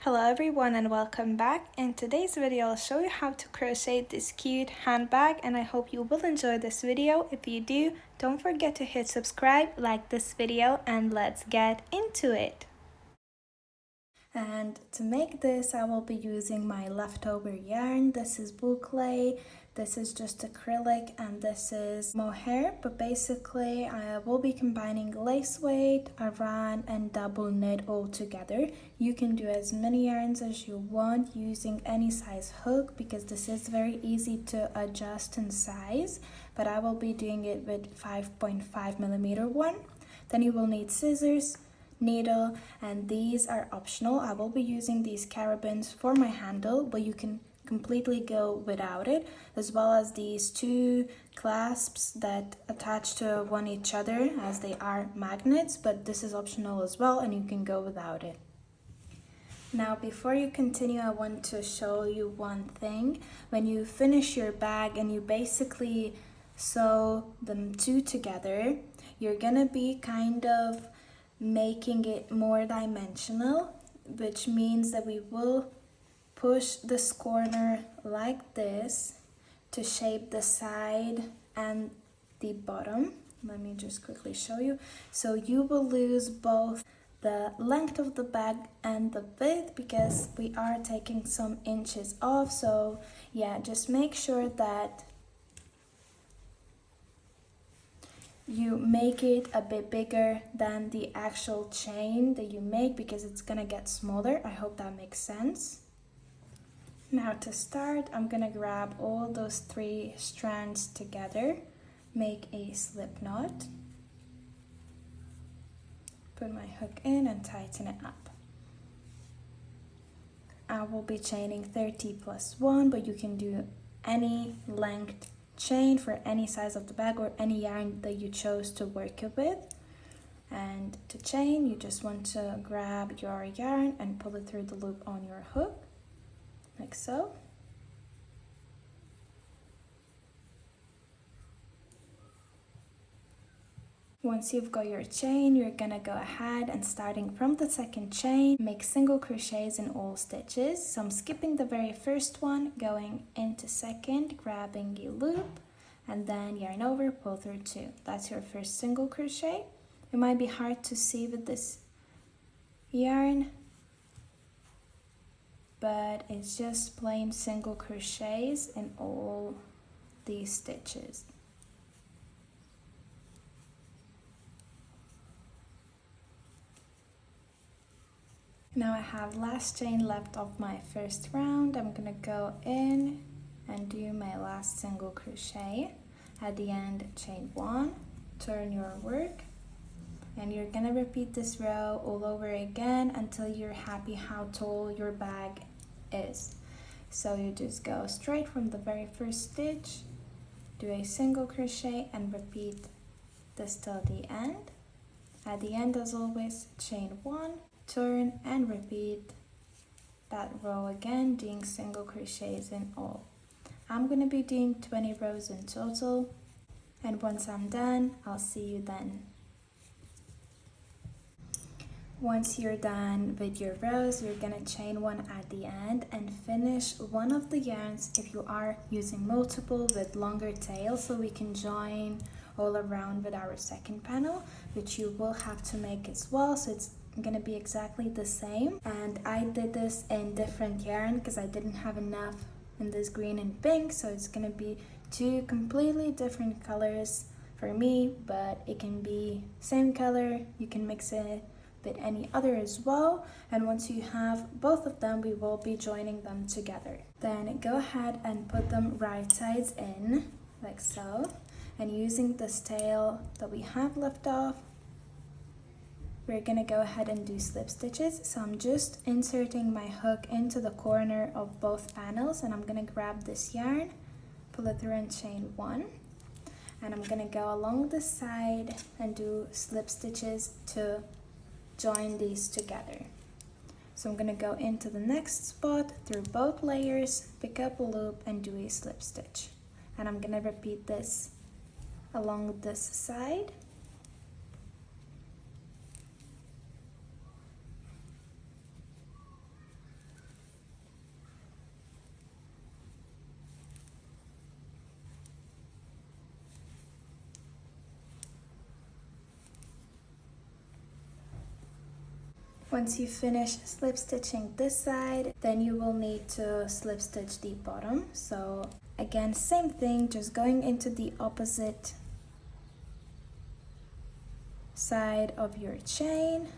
Hello everyone and welcome back. In today's video I'll show you how to crochet this cute handbag and I hope you will enjoy this video. If you do, don't forget to hit subscribe, like this video, and let's get into it. And to make this I will be using my leftover yarn. This is boucle, this is just acrylic, and this is mohair, but basically I will be combining lace weight, aran, and double knit all together. You can do as many yarns as you want using any size hook because this is very easy to adjust in size, but I will be doing it with 5.5mm one. Then you will need scissors, needle, and these are optional. I will be using these carabiners for my handle, but you can completely go without it, as well as these two clasps that attach to one each other as they are magnets, but this is optional as well and you can go without it. Now before you continue, I want to show you one thing. When you finish your bag and you basically sew them two together, you're gonna be kind of making it more dimensional, which means that we will push this corner like this to shape the side and the bottom. Let me just quickly show you. So you will lose both the length of the bag and the width because we are taking some inches off. So yeah, just make sure that you make it a bit bigger than the actual chain that you make because it's gonna get smaller. I hope that makes sense. Now to start, I'm gonna grab all those three strands together, make a slip knot, put my hook in and tighten it up. I will be chaining 30 plus 1, but you can do any length chain for any size of the bag or any yarn that you chose to work it with. And to chain, you just want to grab your yarn and pull it through the loop on your hook, like so. Once you've got your chain, you're gonna go ahead and starting from the second chain, make single crochets in all stitches. So I'm skipping the very first one, going into second, grabbing a loop, and then yarn over, pull through two. That's your first single crochet. It might be hard to see with this yarn, but it's just plain single crochets in all these stitches. Now I have last chain left of my first round. I'm gonna go in and do my last single crochet. At the end, chain one, turn your work, and you're gonna repeat this row all over again until you're happy how tall your bag is. So you just go straight from the very first stitch, do a single crochet, and repeat this till the end. At the end, as always, chain one, turn, and repeat that row again, doing single crochets in all. I'm going to be doing 20 rows in total, and once I'm done, I'll see you then. Once you're done with your rows, you're going to chain one at the end and finish one of the yarns if you are using multiple with longer tails, so we can join all around with our second panel, which you will have to make as well. So it's gonna be exactly the same, and I did this in different yarn because I didn't have enough in this green and pink, so it's gonna be two completely different colors for me, but it can be same color. You can mix it with any other as well, and once you have both of them, we will be joining them together. Then go ahead and put them right sides in like so, and using this tail that we have left off, we're gonna go ahead and do slip stitches. So I'm just inserting my hook into the corner of both panels, and I'm gonna grab this yarn, pull it through and chain one, and I'm gonna go along the side and do slip stitches to join these together. So I'm gonna go into the next spot through both layers, pick up a loop, and do a slip stitch, and I'm gonna repeat this along this side. Once you finish slip stitching this side, then you will need to slip stitch the bottom. So again, same thing, just going into the opposite side of your chain,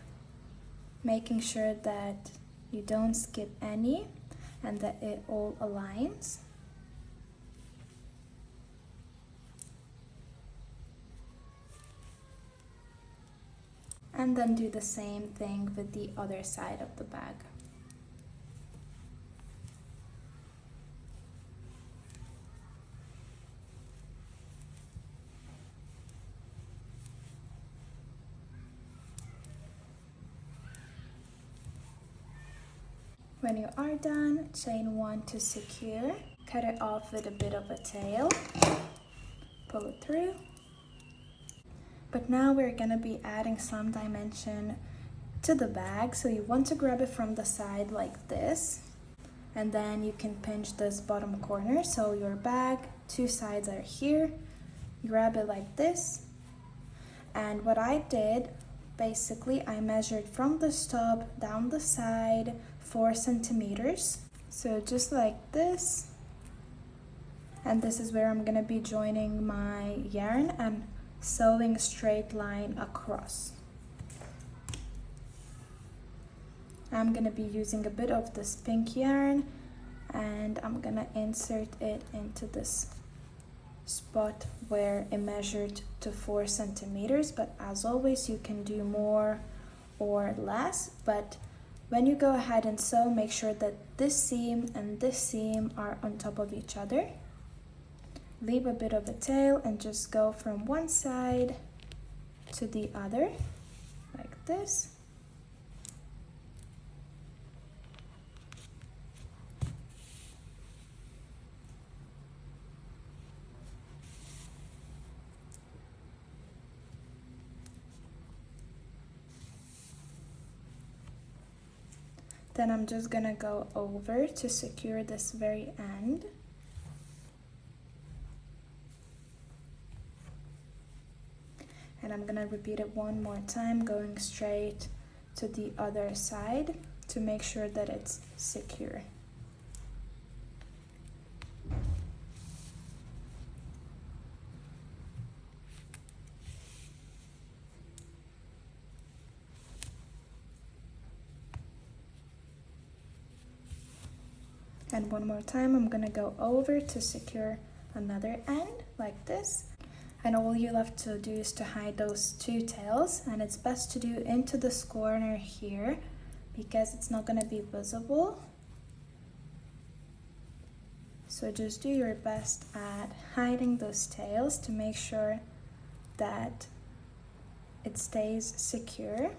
making sure that you don't skip any and that it all aligns. And then do the same thing with the other side of the bag. When you are done, chain 1 to secure, cut it off with a bit of a tail, pull it through. But now we're gonna be adding some dimension to the bag, so you want to grab it from the side like this, and then you can pinch this bottom corner. So your bag, 2 sides are here, grab it like this. And what I did, basically I measured from the top down the side 4 centimeters. So just like this, and this is where I'm gonna be joining my yarn and sewing a straight line across. I'm gonna be using a bit of this pink yarn and I'm gonna insert it into this spot where it measured to 4 centimeters, but as always you can do more or less. But when you go ahead and sew, make sure that this seam and this seam are on top of each other. Leave a bit of a tail and just go from one side to the other like this. Then I'm just gonna go over to secure this very end. And I'm gonna repeat it one more time, going straight to the other side to make sure that it's secure. And one more time, I'm gonna go over to secure another end like this. And all you have to do is to hide those 2 tails, and it's best to do into this corner here because it's not going to be visible. So just do your best at hiding those tails to make sure that it stays secure.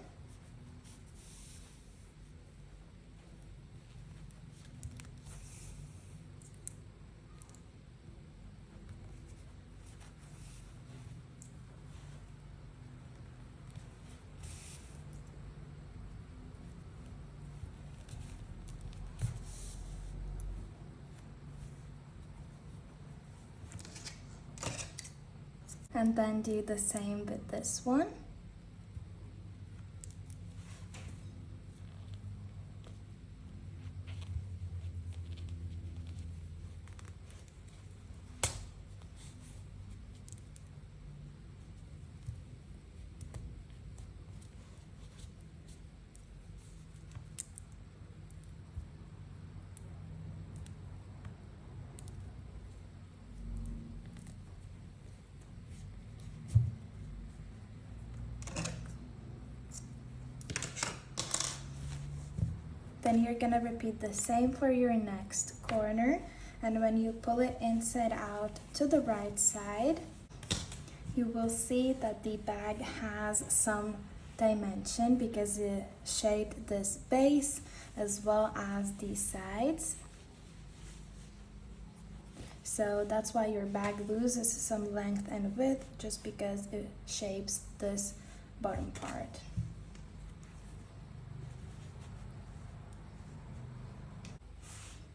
And then do the same with this one. Then you're gonna repeat the same for your next corner, and when you pull it inside out to the right side, you will see that the bag has some dimension because it shaped this base as well as the sides. So that's why your bag loses some length and width, just because it shapes this bottom part.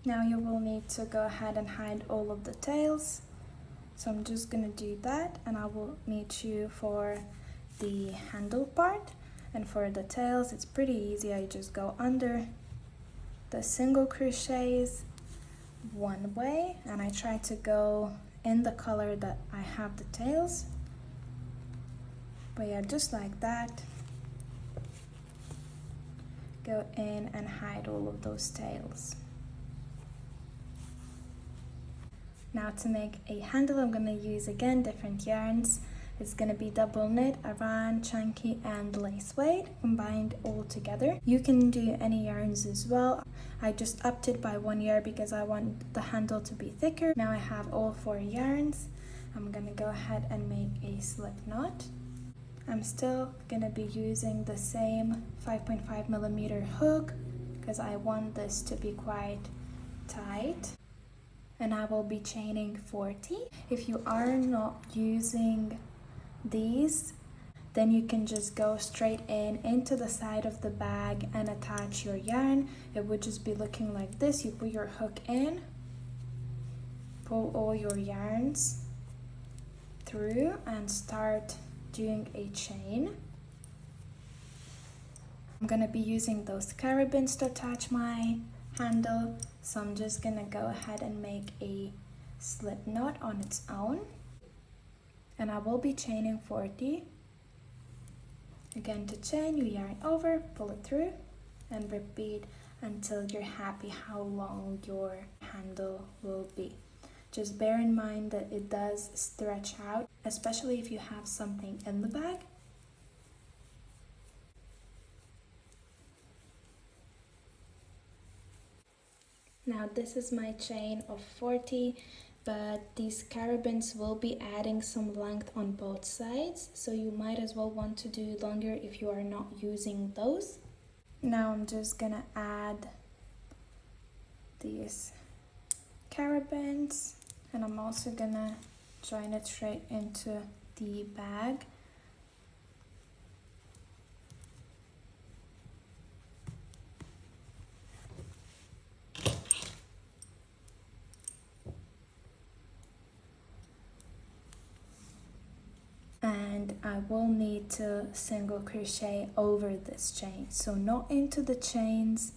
Now you will need to go ahead and hide all of the tails. So I'm just gonna do that, and I will meet you for the handle part. And for the tails, it's pretty easy. I just go under the single crochets one way, and I try to go in the color that I have the tails. But yeah, just like that. Go in and hide all of those tails. Now to make a handle, I'm going to use again different yarns. It's going to be double knit, Aran, chunky, and lace weight combined all together. You can do any yarns as well. I just upped it by 1 yarn because I want the handle to be thicker. Now I have all 4 yarns. I'm going to go ahead and make a slip knot. I'm still going to be using the same 5.5mm hook because I want this to be quite tight. And I will be chaining 40. If you are not using these, then you can just go straight into the side of the bag and attach your yarn. It would just be looking like this. You put your hook in, pull all your yarns through, and start doing a chain. I'm gonna be using those carabiners to attach my handle, so I'm just gonna go ahead and make a slip knot on its own, and I will be chaining 40. Again, to chain, you yarn over, pull it through, and repeat until you're happy how long your handle will be. Just bear in mind that it does stretch out, especially if you have something in the bag. Now this is my chain of 40, but these carabiners will be adding some length on both sides, so you might as well want to do longer if you are not using those. Now I'm just gonna add these carabiners, and I'm also gonna join it straight into the bag. And I will need to single crochet over this chain, so not into the chains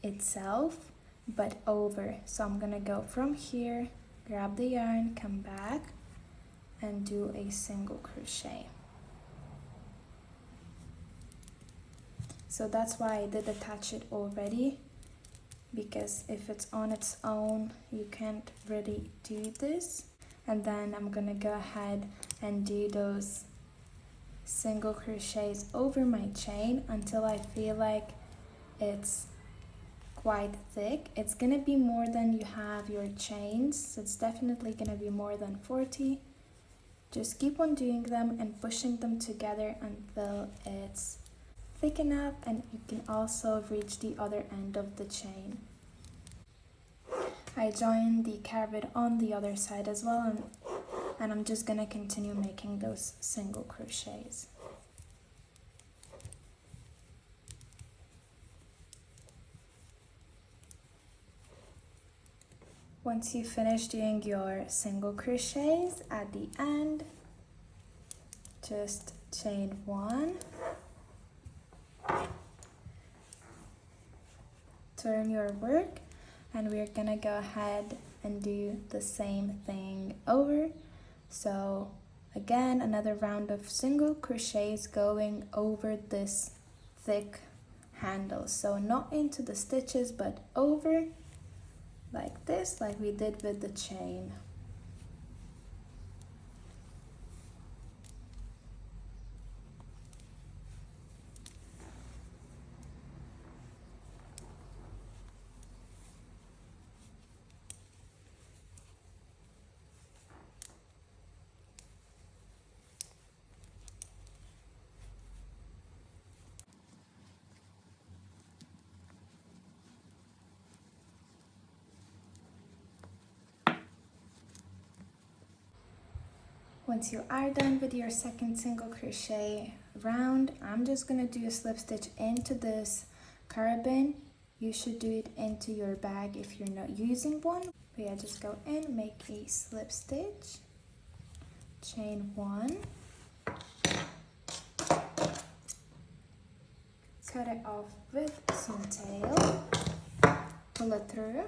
itself, but over. So I'm gonna go from here, grab the yarn, come back, and do a single crochet. So that's why I did attach it already, because if it's on its own, you can't really do this. And then I'm gonna go ahead and do those single crochets over my chain until I feel like it's quite thick. It's gonna be more than you have your chains, so it's definitely gonna be more than 40. Just keep on doing them and pushing them together until it's thick enough, and you can also reach the other end of the chain. I joined the carabiner on the other side as well, and I'm just gonna continue making those single crochets. Once you finish doing your single crochets at the end, just chain 1, turn your work, and we're gonna go ahead and do the same thing over. So again, another round of single crochets going over this thick handle, so not into the stitches but over, like this, like we did with the chain. Once you are done with your second single crochet round, I'm just going to do a slip stitch into this carabiner. You should do it into your bag if you're not using one. But yeah, just go in, make a slip stitch, chain 1, cut it off with some tail, pull it through,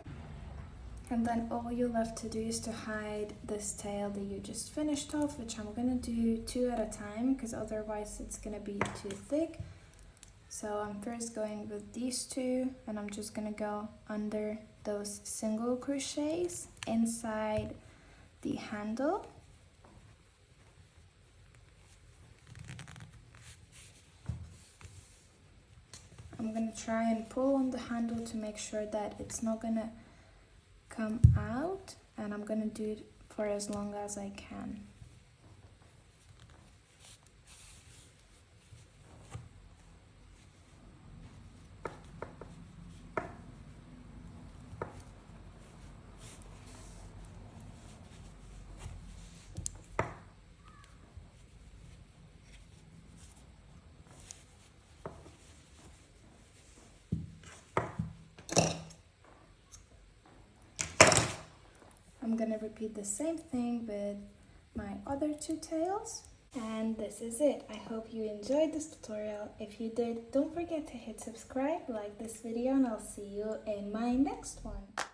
and then all you'll have to do is to hide this tail that you just finished off, which I'm gonna do 2 at a time because otherwise it's gonna be too thick. So I'm first going with these 2, and I'm just gonna go under those single crochets inside the handle. I'm gonna try and pull on the handle to make sure that it's not gonna come out, and I'm gonna do it for as long as I can. I'm gonna repeat the same thing with my other 2 tails. And this is it. I hope you enjoyed this tutorial. If you did, don't forget to hit subscribe, like this video, and I'll see you in my next one.